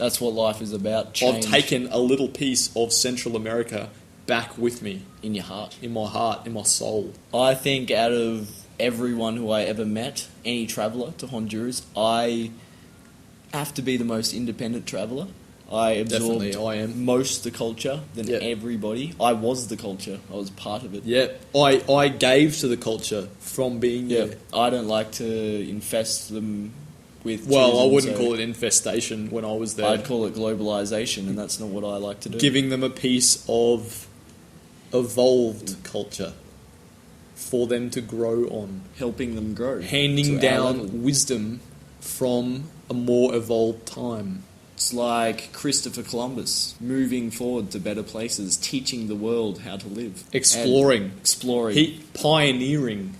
That's what life is about. Change. I've taken a little piece of Central America back with me. In your heart. In my heart, in my soul. I think out of everyone who I ever met, any traveller to Honduras, I have to be the most independent traveller. I absorbed most of the culture than everybody. I was the culture. I was part of it. Yeah, I gave to the culture from being there. I don't like to infest them with Well, tourism, I wouldn't call it infestation when I was there. I'd call it globalisation, and that's not what I like to do. Giving them a piece of evolved culture for them to grow on. Helping them grow. Handing down wisdom from a more evolved time. It's like Christopher Columbus moving forward to better places, teaching the world how to live. Exploring. Pioneering.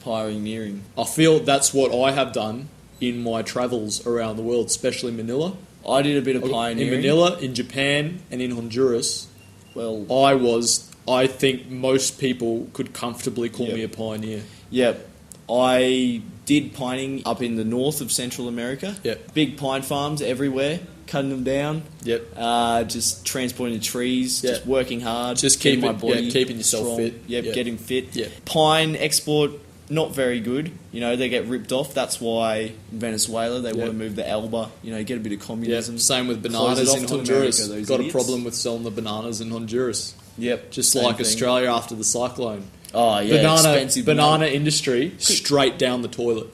I feel that's what I have done in my travels around the world, especially Manila. I did a bit of pioneering. In Manila, in Japan, and in Honduras. Well, I think most people could comfortably call me a pioneer. Yep. I did pining up in the north of Central America. Yep. Big pine farms everywhere, cutting them down. Yep. Just transporting the trees, just working hard. Just keeping my body keeping yourself strong. fit. Yep, getting fit. Yep. Pine export, not very good. You know, they get ripped off. That's why Venezuela, they want to move the Elba, get a bit of communism. Same with bananas in Honduras. America, got a problem with selling the bananas in Honduras. Yep. Just like Australia after the cyclone. Oh, yeah, expensive banana industry, straight down the toilet.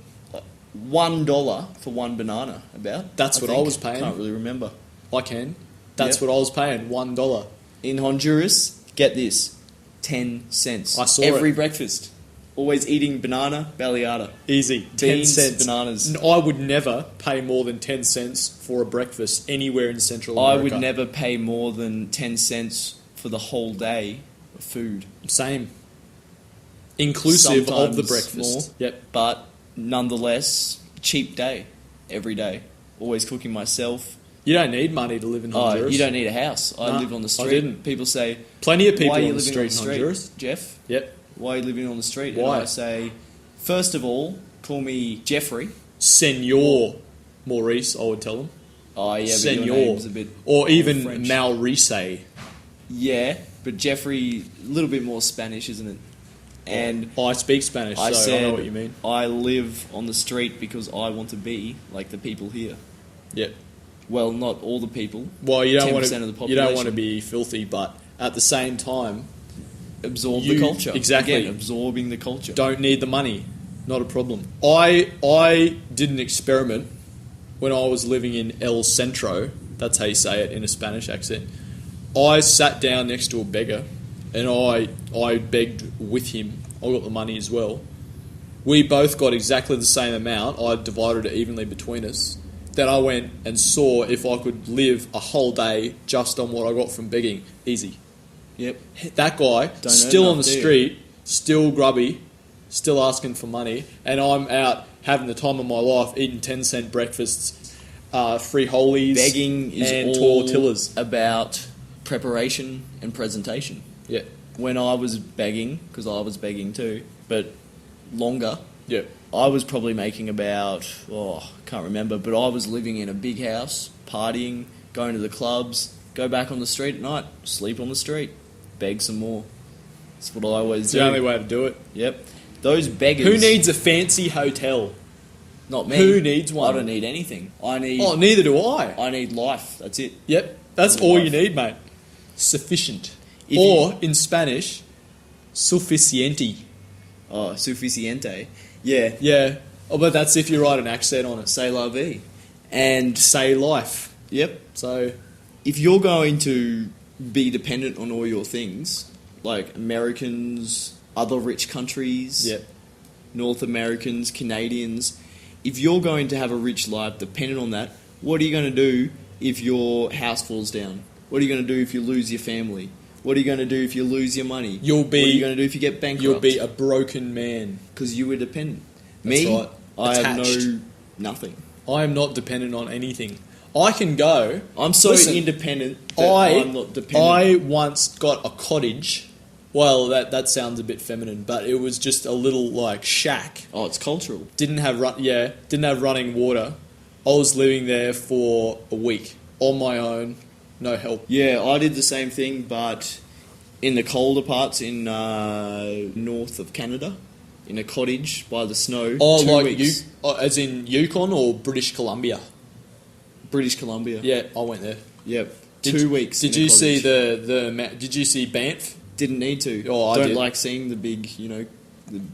$1 for one banana, about. That's what I was paying. Can't really remember. I can. That's what I was paying, $1. In Honduras, get this, 10 cents. I saw every breakfast. Always eating banana, baleada. Easy. 10 cents. Bananas. I would never pay more than 10 cents for a breakfast anywhere in Central America. I would never pay more than 10 cents for the whole day of food. Same. Inclusive Sometimes of the breakfast. More, yep. But nonetheless, cheap day. Every day. Always cooking myself. You don't need money to live in Honduras. You don't need a house. I live on the street. I didn't. People say, plenty of people why are you on the living street in Honduras. Jeff? Yep. Why are you living on the street? Why? And I say, first of all, call me Jeffrey. Senor Maurice, I would tell them. Oh, yeah, Senor. but your name's a bit or even French. Maurice. Yeah, but Jeffrey, a little bit more Spanish, isn't it? And I speak Spanish, so I know what you mean. I live on the street because I want to be like the people here. Yep. Well, not all the people. Well, you don't 10% want of the to. population. You don't want to be filthy, but at the same time, absorb the culture. Exactly. Again, absorbing the culture. Don't need the money. Not a problem. I did an experiment when I was living in El Centro. That's how you say it in a Spanish accent. I sat down next to a beggar, and I begged with him. I got the money as well. We both got exactly the same amount. I divided it evenly between us. Then I went and saw if I could live a whole day just on what I got from begging. Easy. Yep. That guy, still on the street, still grubby, still asking for money, and I'm out having the time of my life, eating 10-cent breakfasts, frijoles, begging is and all tortillas. About preparation and presentation. Yeah. When I was begging, because I was begging too, but longer. Yeah. I was probably making about, can't remember, but I was living in a big house, partying, going to the clubs, go back on the street at night, sleep on the street, beg some more. That's what I always It's do. the only way to do it. Yep. Those beggars... Who needs a fancy hotel? Not me. Who needs one? I don't need anything. Neither do I. I need life. That's it. Yep. That's all you need, mate. Sufficient. In Spanish, suficiente. Oh, suficiente. Yeah. Yeah. Oh, but that's if you write an accent on it. C'est la vie. And... Say life. Yep. So... If you're going to be dependent on all your things, like Americans, other rich countries, yep. North Americans, Canadians, if you're going to have a rich life dependent on that, what are you going to do if your house falls down? What are you going to do if you lose your family? What are you going to do if you lose your money? What are you going to do if you get bankrupt? You'll be a broken man. Because you were dependent. That's Me, right. I have Attached. nothing. I am not dependent on anything. I can go... I'm so independent that I'm not dependent. I once got a cottage. Well, that sounds a bit feminine, but it was just a little, shack. Oh, it's cultural. Didn't have running water. I was living there for a week. on my own, no help. Yeah, I did the same thing, but in the colder parts in north of Canada, in a cottage by the snow. Oh, 2 like weeks. as in Yukon or British Columbia? British Columbia. Yeah, I went there. Yep. 2 weeks. Did in a you see cottage. Did you see Banff? Didn't need to. Oh, I don't did. like seeing the big, the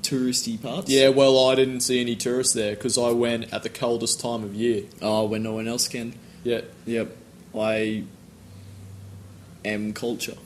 touristy parts. Yeah, well, I didn't see any tourists there because I went at the coldest time of year. Oh, when no one else can. Yeah. Yep. I am culture.